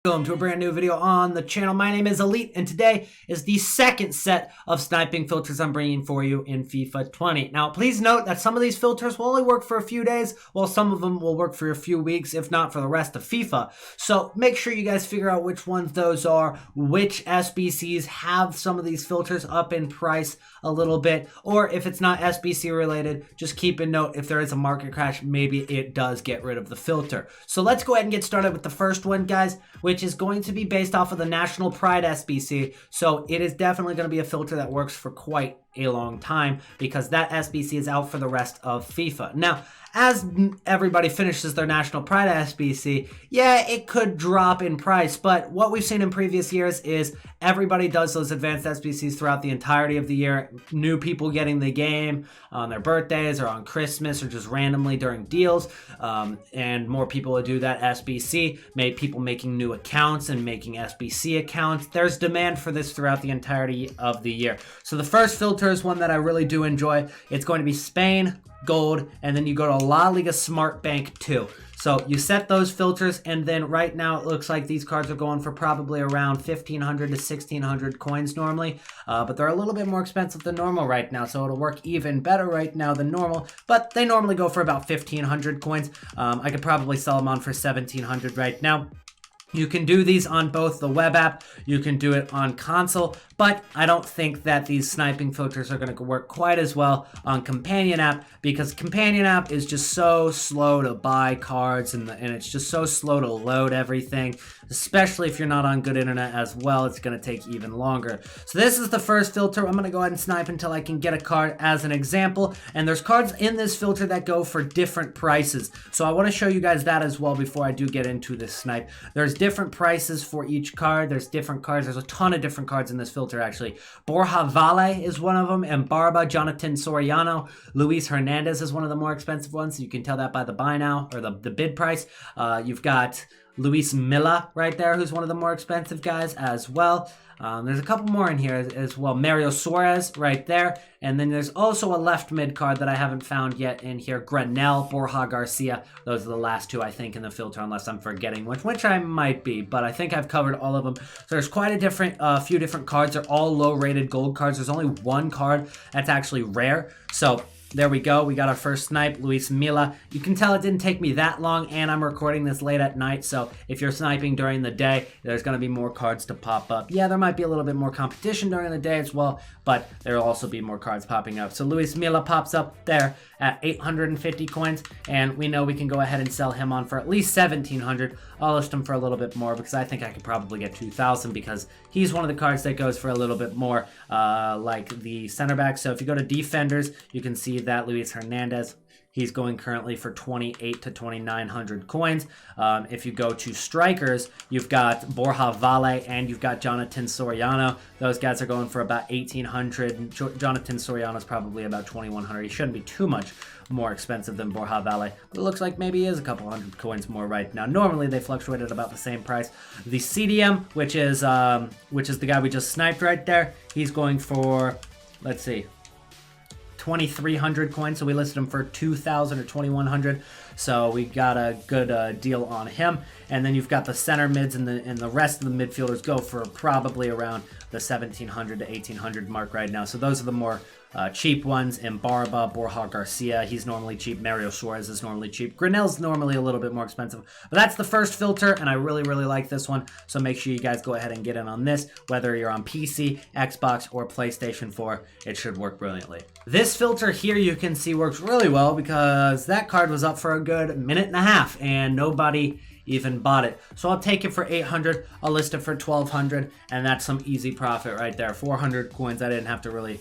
Welcome to a brand new video on the channel. My name is ELYYT, and today is the second set of sniping filters I'm bringing for you in FIFA 20. Now, please note that some of these filters will only work for a few days, while some of them will work for a few weeks, if not for the rest of FIFA. So make sure you guys figure out which ones those are, which SBCs have some of these filters up in price a little bit, or if it's not SBC related, just keep in note if there is a market crash, maybe it does get rid of the filter. So let's go ahead and get started with the first one, guys, which is going to be based off of the National Pride SBC. So it is definitely going to be a filter that works for quite a long time because that SBC is out for the rest of FIFA. Now, as everybody finishes their National Pride SBC, yeah, it could drop in price, but what we've seen in previous years is everybody does those advanced SBCs throughout the entirety of the year. New people getting the game on their birthdays or on Christmas or just randomly during deals, and more people will do that SBC. People making new accounts and making SBC accounts. There's demand for this throughout the entirety of the year. So the first filter is one that I really do enjoy. It's going to be Spain, Gold, and then you go to La Liga Smart Bank 2. So you set those filters, and then right now it looks like these cards are going for probably around 1,500 to 1,600 coins normally, but they're a little bit more expensive than normal right now, so it'll work even better right now than normal, but they normally go for about 1,500 coins. I could probably sell them on for 1,700 right now. You can do these on both the web app, you can do it on console, but I don't think that these sniping filters are going to work quite as well on companion app, because companion app is just so slow to buy cards and it's just so slow to load everything, especially if you're not on good internet as well. It's going to take even longer. So this is the first filter. I'm going to go ahead and snipe until I can get a card as an example, and there's cards in this filter that go for different prices, so I want to show you guys that as well before I do get into this snipe. There's different prices for each card. There's different cards. There's a ton of different cards in this filter, actually. Borja Valle is one of them, and Barba, Jonathan Soriano. Luis Hernandez is one of the more expensive ones. You can tell that by the buy now, or the bid price. You've got Luis Milla right there, who's one of the more expensive guys as well. There's a couple more in here as well. Mario Suarez right there. And then there's also a left mid card that I haven't found yet in here. Granel, Borja Garcia. Those are the last two, I think, in the filter, unless I'm forgetting which I might be. But I think I've covered all of them. So there's quite a few different cards. They're all low-rated gold cards. There's only one card that's actually rare. So there we go. We got our first snipe, Luis Milla. You can tell it didn't take me that long, and I'm recording this late at night, so if you're sniping during the day, there's going to be more cards to pop up. Yeah, there might be a little bit more competition during the day as well, but there will also be more cards popping up. So Luis Milla pops up there at 850 coins, and we know we can go ahead and sell him on for at least 1,700. I'll list him for a little bit more because I think I could probably get 2,000 because he's one of the cards that goes for a little bit more, like the center back. So if you go to defenders, you can see that Luis Hernandez, he's going currently for 2,800 to 2,900 coins. If you go to strikers, you've got Borja Valle and you've got Jonathan Soriano. Those guys are going for about 1,800. Jonathan Soriano is probably about 2,100. He shouldn't be too much more expensive than Borja Valle, but it looks like maybe he is a couple hundred coins more right now. Normally they fluctuate at about the same price. The CDM, which is the guy we just sniped right there, he's going for, let's see, 2,300 coins, so we listed him for 2,000 or 2,100, so we got a good deal on him. And then you've got the center mids, and the rest of the midfielders go for probably around the 1,700 to 1,800 mark right now. So those are the more cheap ones. And Barba, Borja Garcia, he's normally cheap. Mario Suarez is normally cheap. Granel's normally a little bit more expensive. But that's the first filter, and I really, really like this one. So make sure you guys go ahead and get in on this. Whether you're on PC, Xbox, or PlayStation 4, it should work brilliantly. This filter here, you can see, works really well because that card was up for a good minute and a half, and nobody even bought it. So I'll take it for 800. I'll list it for 1,200, and that's some easy profit right there. 400 coins. I didn't have to really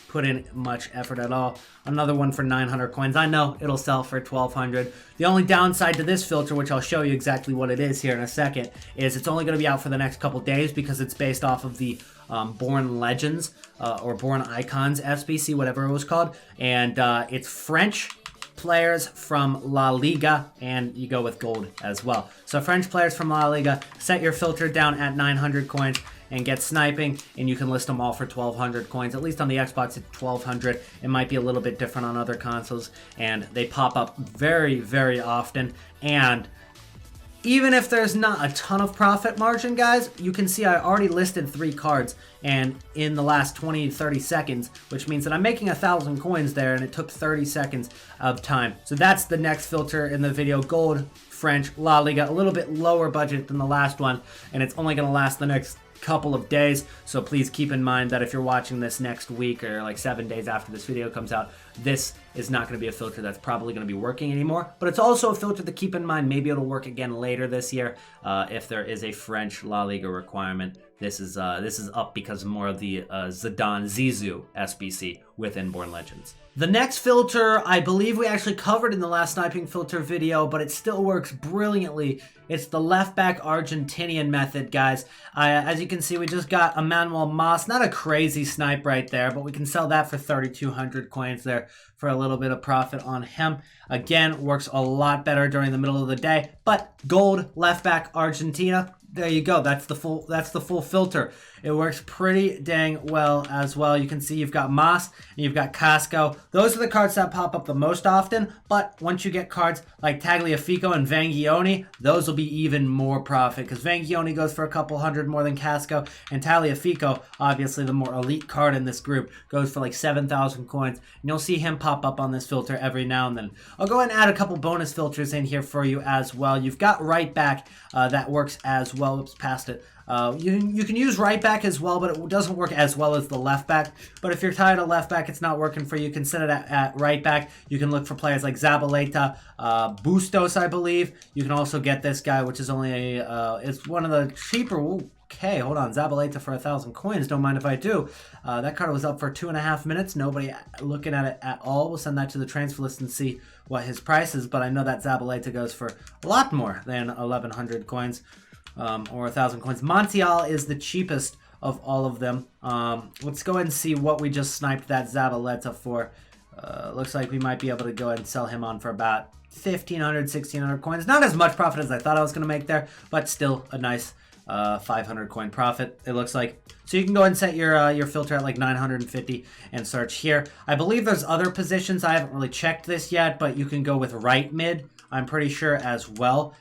put in much effort at all. Another one for 900 coins. I know it'll sell for 1,200. The only downside to this filter, which I'll show you exactly what it is here in a second, is it's only going to be out for the next couple days because it's based off of the Born Legends or Born Icons SBC, whatever it was called, and it's French players from La Liga, and you go with gold as well. So French players from La Liga, set your filter down at 900 coins and get sniping, and you can list them all for 1,200 coins. At least on the Xbox at 1,200. It might be a little bit different on other consoles, and they pop up very, very often, and even if there's not a ton of profit margin, guys, you can see I already listed 3 cards and in the last 20 to 30 seconds, which means that I'm making 1,000 coins there, and it took 30 seconds of time. So that's the next filter in the video, Gold French La Liga, a little bit lower budget than the last one, and it's only going to last the next couple of days, so please keep in mind that if you're watching this next week or like 7 days after this video comes out, this is not going to be a filter that's probably going to be working anymore. But it's also a filter to keep in mind. Maybe it'll work again later this year if there is a French La Liga requirement. This is up because of more of the Zidane Zizou SBC with Inborn Legends. The next filter, I believe we actually covered in the last sniping filter video, but it still works brilliantly. It's the left back Argentinian method, guys. As you can see, we just got Emmanuel Mas. Not a crazy snipe right there, but we can sell that for 3,200 coins there for a little bit of profit on him. Again, works a lot better during the middle of the day, but gold left back Argentina. There you go. That's the full filter. It works pretty dang well as well. You can see you've got Mas and you've got Casco. Those are the cards that pop up the most often, but once you get cards like Tagliafico and Vangioni, those will be even more profit because Vangioni goes for a couple hundred more than Casco, and Tagliafico, obviously the more elite card in this group, goes for like 7,000 coins. And you'll see him pop up on this filter every now and then. I'll go ahead and add a couple bonus filters in here for you as well. You've got right back that works as well. Oops, past it. You can use right back as well, but it doesn't work as well as the left back. But if you're tired of left back, it's not working for you, you can set it at right back. You can look for players like Zabaleta, Bustos, I believe. You can also get this guy, which is only it's one of the cheaper. Okay, hold on. Zabaleta for 1,000 coins. Don't mind if I do. That card was up for 2.5 minutes. Nobody looking at it at all. We'll send that to the transfer list and see what his price is. But I know that Zabaleta goes for a lot more than 1,100 coins. Or 1,000 coins. Montiel is the cheapest of all of them. Let's go ahead and see what we just sniped that Zabaleta for. Looks like we might be able to go ahead and sell him on for about 1,500, 1,600 coins. Not as much profit as I thought I was going to make there, but still a nice 500 coin profit, it looks like. So you can go ahead and set your filter at like 950 and search here. I believe there's other positions. I haven't really checked this yet, but you can go with right mid, I'm pretty sure, as well,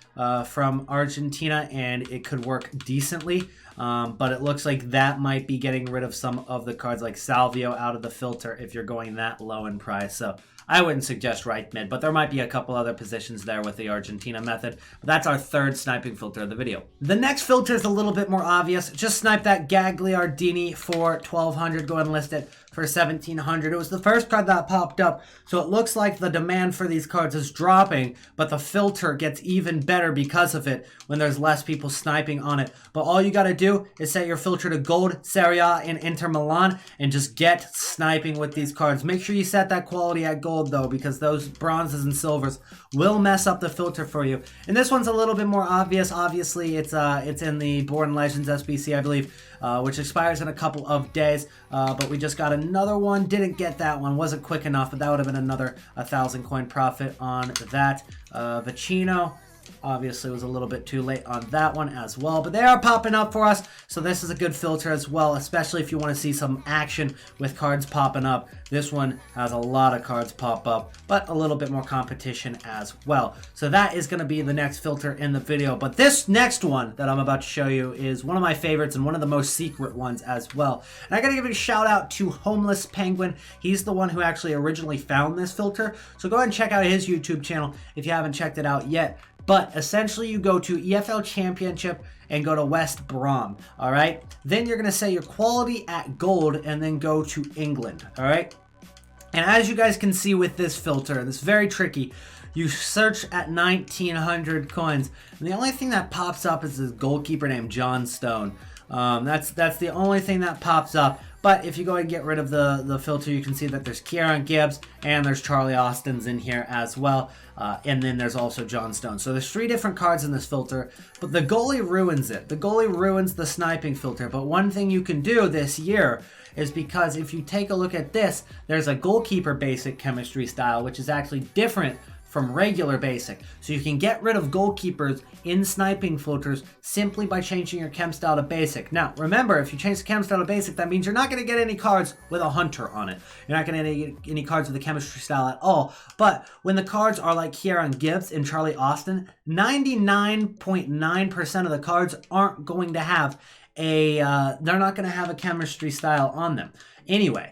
from Argentina, and it could work decently. But it looks like that might be getting rid of some of the cards like Salvio out of the filter if you're going that low in price. So I wouldn't suggest right mid, but there might be a couple other positions there with the Argentina method. But that's our third sniping filter of the video. The next filter is a little bit more obvious. Just snipe that Gagliardini for 1,200. Go ahead and list it for 1,700. It was the first card that popped up, so it looks like the demand for these cards is dropping, but the filter gets even better because of it when there's less people sniping on it. But all you got to do is set your filter to gold, Serie A, and Inter Milan, and just get sniping with these cards. Make sure you set that quality at gold, though, because those bronzes and silvers will mess up the filter for you. And this one's a little bit more obvious. Obviously, it's in the Born Legends SBC, I believe, which expires in a couple of days. But we just got another one. Didn't get that one. Wasn't quick enough, but that would have been another 1,000 coin profit on that. Vicino obviously was a little bit too late on that one as well, but they are popping up for us, so this is a good filter as well, especially if you want to see some action with cards popping up. This one has a lot of cards pop up, but a little bit more competition as well. So that is going to be the next filter in the video, but this next one that I'm about to show you is one of my favorites and one of the most secret ones as well. And I got to give a shout out to Homelespenguin. He's the one who actually originally found this filter, so go ahead and check out his YouTube channel if you haven't checked it out yet. But essentially, you go to EFL Championship and go to West Brom, all right? Then you're going to set your quality at gold and then go to England, all right? And as you guys can see with this filter, it's very tricky. You search at 1,900 coins, and the only thing that pops up is this goalkeeper named John Stone. That's the only thing that pops up. But if you go and get rid of the filter, you can see that there's Kieran Gibbs and there's Charlie Austin's in here as well. And then there's also John Stone. So there's 3 different cards in this filter, but the goalie ruins it. The goalie ruins the sniping filter. But one thing you can do this year is, because if you take a look at this, there's a goalkeeper basic chemistry style, which is actually different from regular basic. So you can get rid of goalkeepers in sniping filters simply by changing your chem style to basic. Now, remember, if you change the chem style to basic, that means you're not going to get any cards with a hunter on it. You're not going to get any cards with the chemistry style at all. But when the cards are like Kieran Gibbs and Charlie Austin, 99.9% of the cards aren't going to have they're not going to have a chemistry style on them. Anyway,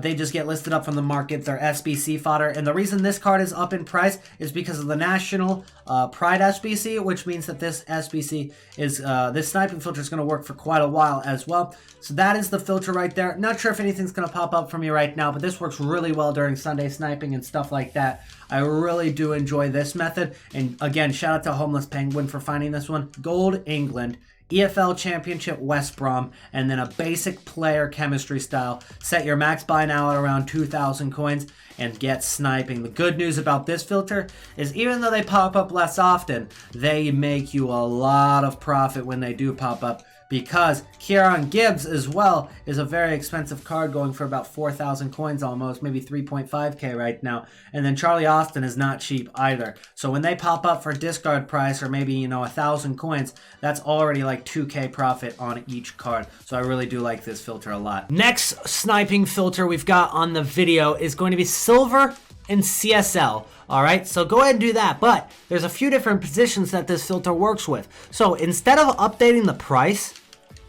they just get listed up from the market. They're SBC fodder. And the reason this card is up in price is because of the National Pride SBC, which means that this SBC is, this sniping filter is going to work for quite a while as well. So that is the filter right there. Not sure if anything's going to pop up for me right now, but this works really well during Sunday sniping and stuff like that. I really do enjoy this method. And again, shout out to Homelespenguin for finding this one. Gold England, EFL Championship West Brom, and then a basic player chemistry style. Set your max buy now at around 2,000 coins and get sniping. The good news about this filter is even though they pop up less often, they make you a lot of profit when they do pop up, because Kieran Gibbs as well is a very expensive card going for about 4,000 coins almost, maybe 3.5k right now. And then Charlie Austin is not cheap either. So when they pop up for discard price or maybe, you know, 1,000 coins, that's already like 2k profit on each card. So I really do like this filter a lot. Next sniping filter we've got on the video is going to be silver and CSL. All right, so go ahead and do that. But there's a few different positions that this filter works with. So instead of updating the price,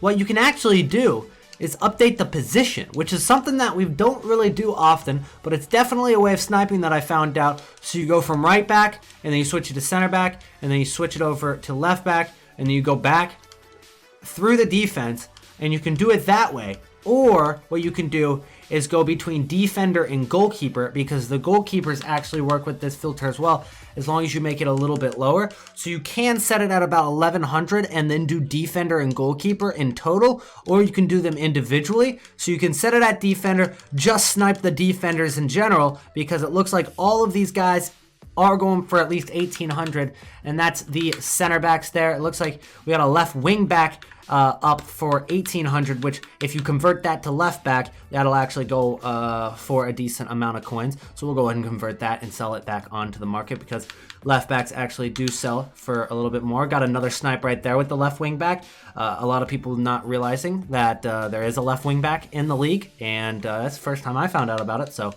what you can actually do is update the position, which is something that we don't really do often, but it's definitely a way of sniping that I found out. So you go from right back, and then you switch it to center back, and then you switch it over to left back, and then you go back through the defense, and you can do it that way. Or what you can do is go between defender and goalkeeper, because the goalkeepers actually work with this filter as well, as long as you make it a little bit lower. So you can set it at about 1100 and then do defender and goalkeeper in total, or you can do them individually. So you can set it at defender, just snipe the defenders in general, because it looks like all of these guys are going for at least 1800, and that's the center backs there. It looks like we got a left wing back up for 1800, which if you convert that to left back, that'll actually go for a decent amount of coins. So we'll go ahead and convert that and sell it back onto the market, because left backs actually do sell for a little bit more. Got another snipe right there with the left wing back. A lot of people not realizing that there is a left wing back in the league, and that's the first time I found out about it. So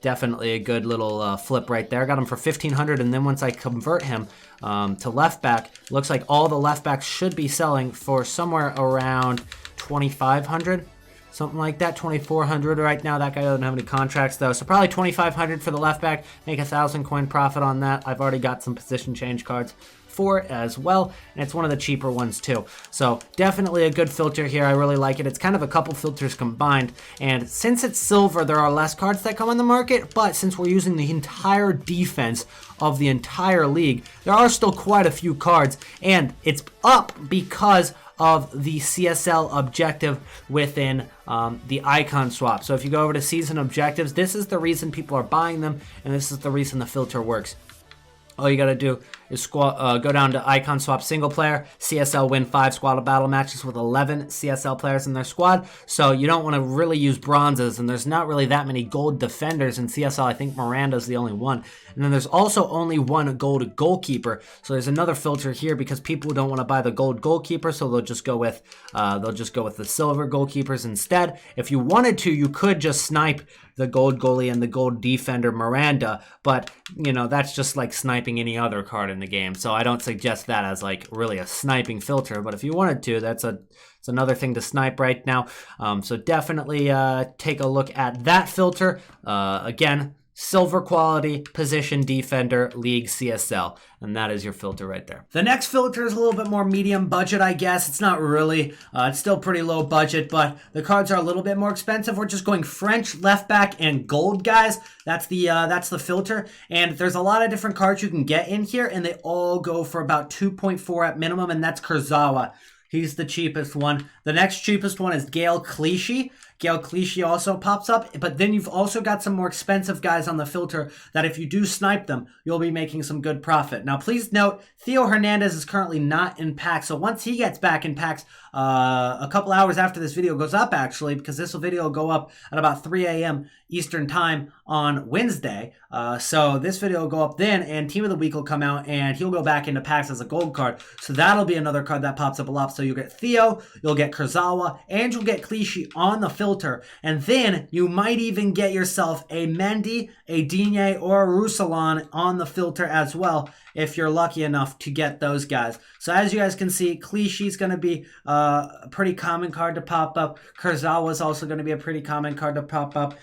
definitely a good little flip right there. Got him for 1,500, and then once I convert him to left back, looks like all the left backs should be selling for somewhere around 2,500, something like that, 2,400 right now. That guy doesn't have any contracts though, so probably 2,500 for the left back. Make 1,000 coin profit on that. I've already got some position change cards for it as well, and it's one of the cheaper ones too. So definitely a good filter here. I really like it. It's kind of a couple filters combined, and since it's silver, there are less cards that come on the market, but since we're using the entire defense of the entire league, there are still quite a few cards, and it's up because of the CSL objective within the icon swap. So if you go over to season objectives, this is the reason people are buying them, and this is the reason the filter works. All you gotta do is go down to Icon Swap Single Player. CSL win 5 squad of battle matches with 11 CSL players in their squad. So you don't want to really use bronzes, and there's not really that many gold defenders in CSL. I think Miranda's the only one. And then there's also only one gold goalkeeper. So there's another filter here because people don't want to buy the gold goalkeeper, so they'll just go with the silver goalkeepers instead. If you wanted to, you could just snipe the gold goalie and the gold defender Miranda, but you know, that's just like sniping any other card in the game. So I don't suggest that as like really a sniping filter, but if you wanted to, it's another thing to snipe right now. So definitely take a look at that filter. Again, silver quality, position, defender, league, CSL. And that is your filter right there. The next filter is a little bit more medium budget, I guess. It's not really. It's still pretty low budget, but the cards are a little bit more expensive. We're just going French, left back, and gold, guys. That's the filter. And there's a lot of different cards you can get in here, and they all go for about 2.4 at minimum, and that's Kurzawa. He's the cheapest one. The next cheapest one is Gael Clichy. Gale Clichy also pops up, but then you've also got some more expensive guys on the filter that if you do snipe them, you'll be making some good profit. Now, please note, Theo Hernandez is currently not in packs, so once he gets back in packs, a couple hours after this video goes up, actually, because this video will go up at about 3 a.m. Eastern Time on Wednesday. So this video will go up then, and Team of the Week will come out, and he'll go back into packs as a gold card. So that'll be another card that pops up a lot. So you'll get Theo, you'll get Kurzawa, and you'll get Clichy on the filter. And then you might even get yourself a Mendy, a Digne, or a Ruslan on the filter as well, if you're lucky enough to get those guys. So as you guys can see, Clichy's going to be a pretty common card to pop up. Kurzawa is also going to be a pretty common card to pop up.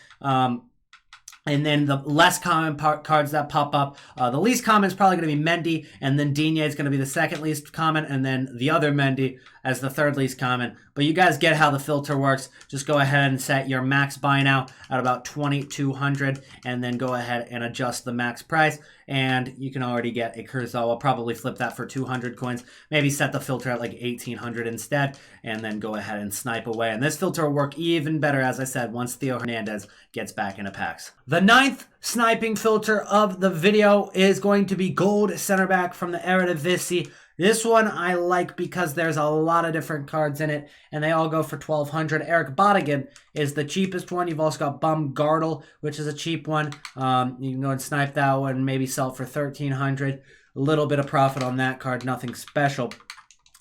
And then the less common cards that pop up, the least common is probably going to be Mendy, and then Digne is going to be the second least common, and then the other Mendy as the third least common. But you guys get how the filter works. Just go ahead and set your max buy now at about 2,200, and then go ahead and adjust the max price. And you can already get a Kurzawa. Probably flip that for 200 coins. Maybe set the filter at like 1,800 instead, and then go ahead and snipe away. And this filter will work even better, as I said, once Theo Hernandez gets back into packs. The 9th sniping filter of the video is going to be gold center back from the Eredivisie. This one I like because there's a lot of different cards in it, and they all go for 1,200. Eric Bodigan is the cheapest one. You've also got Baumgartel, which is a cheap one. You can go and snipe that one, maybe sell it for 1,300. A little bit of profit on that card, nothing special.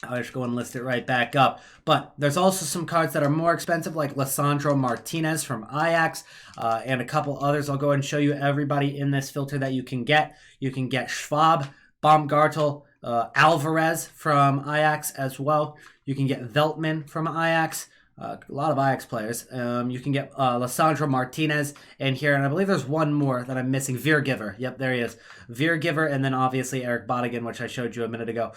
I'll just go and list it right back up. But there's also some cards that are more expensive, like Lisandro Martinez from Ajax, and a couple others. I'll go and show you everybody in this filter that you can get. You can get Schwab, Baumgartel, Alvarez from Ajax as well. You can get Veltman from Ajax. A lot of Ajax players. You can get Lisandro Martinez in here, and I believe there's one more that I'm missing. Veergiver. Yep, there he is. Veergiver, and then obviously Eric Bodigan, which I showed you a minute ago.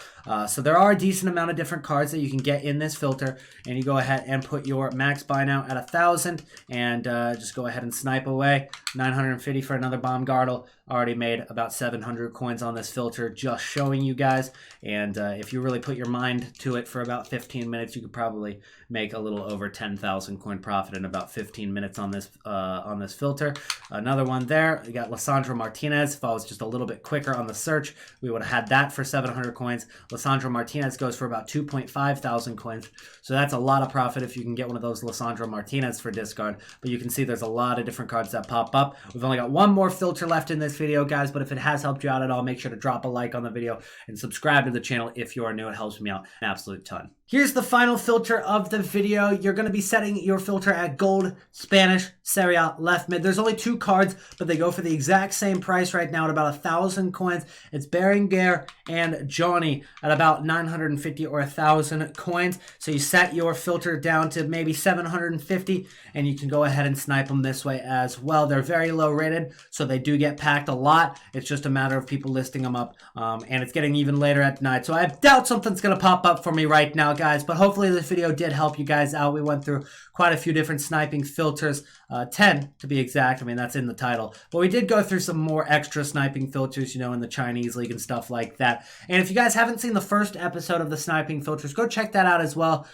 So there are a decent amount of different cards that you can get in this filter, and you go ahead and put your max buy now at 1,000, and just go ahead and snipe away. 950 for another Baumgartel. Already made about 700 coins on this filter, just showing you guys. And if you really put your mind to it for about 15 minutes, you could probably make a little over 10,000 coin profit in about 15 minutes on this filter. Another one there, you got Lisandro Martinez. If I was just a little bit quicker on the search, we would have had that for 700 coins. Lisandro Martinez goes for about 2.5 thousand coins. So that's a lot of profit if you can get one of those Lisandro Martinez for discard. But you can see there's a lot of different cards that pop up. We've only got one more filter left in this video, guys, but if it has helped you out at all, make sure to drop a like on the video and subscribe to the channel if you are new. It helps me out an absolute ton. Here's the final filter of the video. You're going to be setting your filter at gold, Spanish, Serie A, left mid. There's only two cards, but they go for the exact same price right now at about 1,000 coins. It's Berenguer and Johnny at about 950 or 1,000 coins. So you set your filter down to maybe 750, and you can go ahead and snipe them this way as well. They're very low rated, so they do get packed a lot. It's just a matter of people listing them up, and it's getting even later at night. So I doubt something's going to pop up for me right now, guys, but hopefully this video did help you guys out. We went through quite a few different sniping filters, 10 to be exact. I mean, that's in the title, but we did go through some more extra sniping filters, you know, in the Chinese league and stuff like that. And if you guys haven't seen the first episode of the sniping filters, go check that out as well,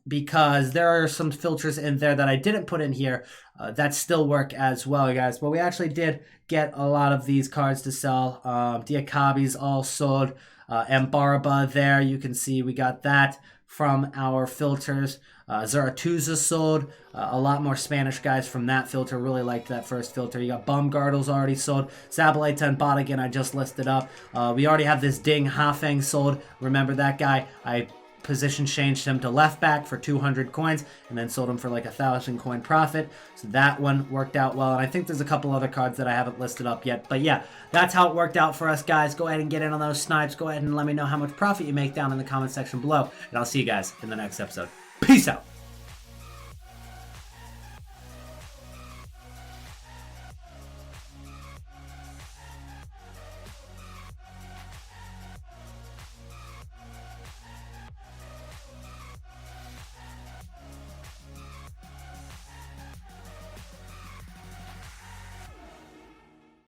because there are some filters in there that I didn't put in here that still work as well, guys. But we actually did get a lot of these cards to sell. Diakabi's all sold. Mbaraba there, you can see we got that from our filters. Zaratuza sold. A lot more Spanish guys from that filter. Really liked that first filter. You got Baumgartel's already sold. Zabaleta and Bodigan I just listed up. We already have this Ding Hafeng sold. Remember that guy? I position changed him to left back for 200 coins and then sold him for like 1,000 coin profit. So that one worked out well. And I think there's a couple other cards that I haven't listed up yet. But yeah, that's how it worked out for us, guys. Go ahead and get in on those snipes. Go ahead and let me know how much profit you make down in the comment section below. And I'll see you guys in the next episode. Peace out.